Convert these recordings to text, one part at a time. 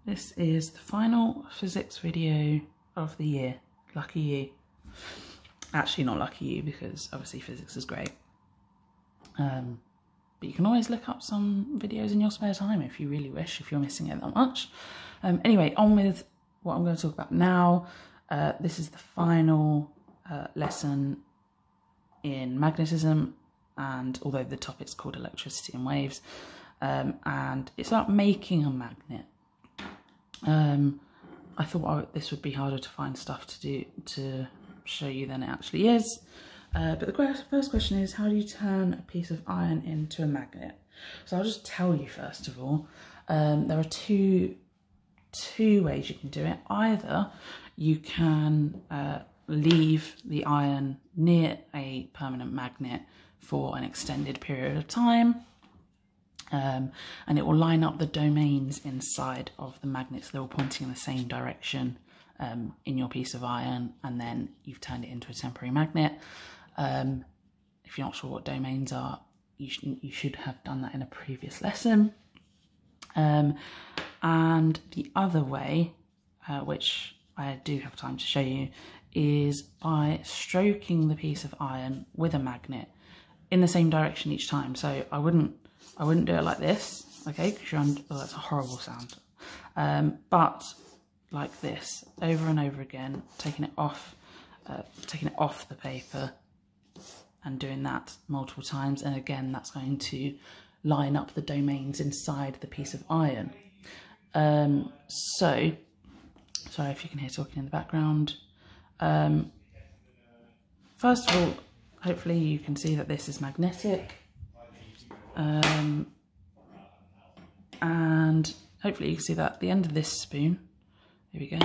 This is the final physics video of the year. Lucky you. Actually not lucky you, because obviously physics is great. But you can always look up some videos in your spare time if you really wish, if you're missing it that much. Anyway, on with what I'm going to talk about now. This is the final lesson in magnetism, and although the topic's called electricity and waves, and it's about making a magnet. I thought this would be harder to find stuff to do to show you than it actually is. But the first question is, how do you turn a piece of iron into a magnet? So I'll just tell you first of all, there are two ways you can do it. Either you can leave the iron near a permanent magnet for an extended period of time, and it will line up the domains inside of the magnets. They're all pointing in the same direction in your piece of iron, and then you've turned it into a temporary magnet. If you're not sure what domains are, you should have done that in a previous lesson. And the other way, which I do have time to show you, is by stroking the piece of iron with a magnet in the same direction each time. So I wouldn't do it like this, okay? Because that's a horrible sound. But like this, over and over again, taking it off the paper and doing that multiple times. And again, that's going to line up the domains inside the piece of iron. So, sorry if you can hear talking in the background. First of all, hopefully you can see that this is magnetic. And hopefully you can see that the end of this spoon, here we go,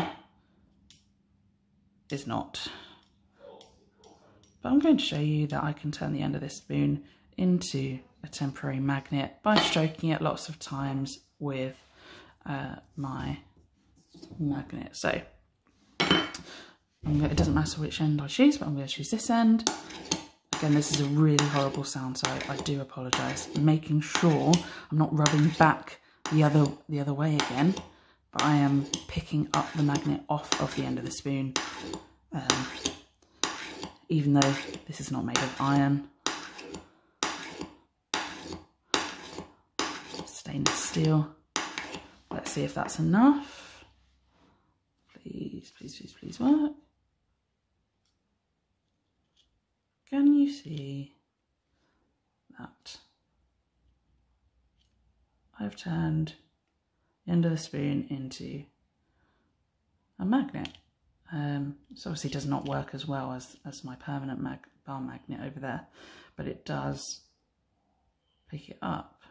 is not. But I'm going to show you that I can turn the end of this spoon into a temporary magnet by stroking it lots of times with my magnet. So it doesn't matter which end I choose, but I'm going to choose this end. Again, this is a really horrible sound, so I do apologise. Making sure I'm not rubbing back the other way again, but I am picking up the magnet off of the end of the spoon. Even though this is not made of iron. Stainless steel. Let's see if that's enough. Please, please, please, please work. Can you see that I've turned the end of the spoon into a magnet? This obviously does not work as well as my permanent bar magnet over there, but it does pick it up.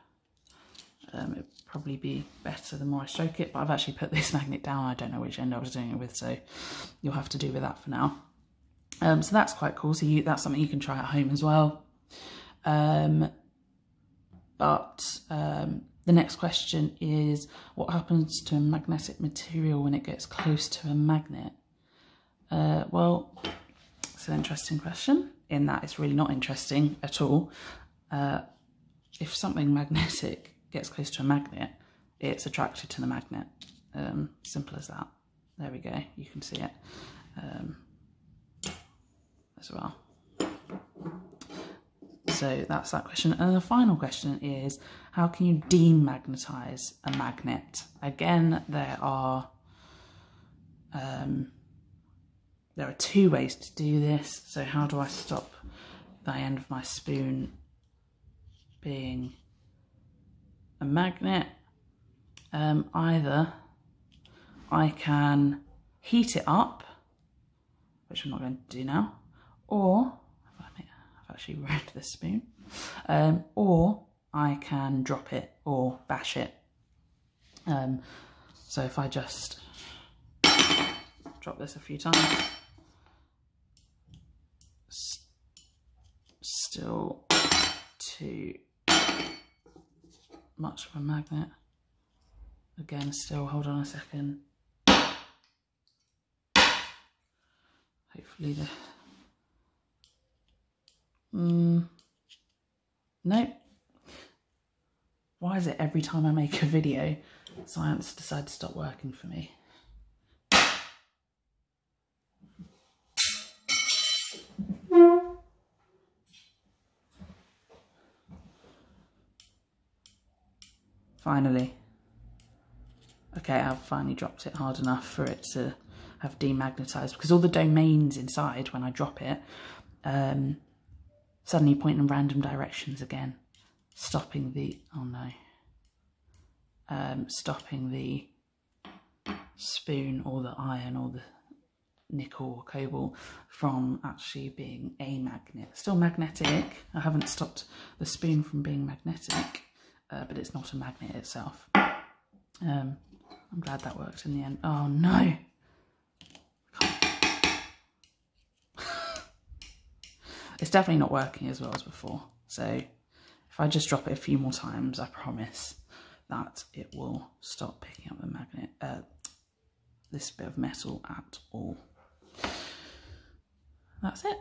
It'd probably be better the more I stroke it, but I've actually put this magnet down. I don't know which end I was doing it with, so you'll have to do with that for now. So that's quite cool. So that's something you can try at home as well. The next question is, what happens to a magnetic material when it gets close to a magnet? Well, it's an interesting question in that it's really not interesting at all. If something magnetic gets close to a magnet, it's attracted to the magnet. Simple as that. There we go. You can see it as well. So that's that question. And the final question is, how can you demagnetize a magnet? Again, there are two ways to do this. So how do I stop the end of my spoon being a magnet? Either I can heat it up, which I'm not going to do now, or I've actually ruined this spoon, or I can drop it or bash it. So if I just drop this a few times, still too much of a magnet. Again, still, hold on a second. Hopefully nope. Why is it every time I make a video Science decided to stop working for me. Finally. Okay, I've finally dropped it hard enough for it to have demagnetized, because all the domains inside, when I drop it, suddenly point in random directions again, stopping the, oh no, stopping the spoon or the iron or the nickel or cobalt from actually being a magnet. Still magnetic. I haven't stopped the spoon from being magnetic, but it's not a magnet itself. I'm glad that worked in the end. Oh no. It's definitely not working as well as before. So if I just drop it a few more times, I promise that it will stop picking up the magnet, this bit of metal at all. That's it.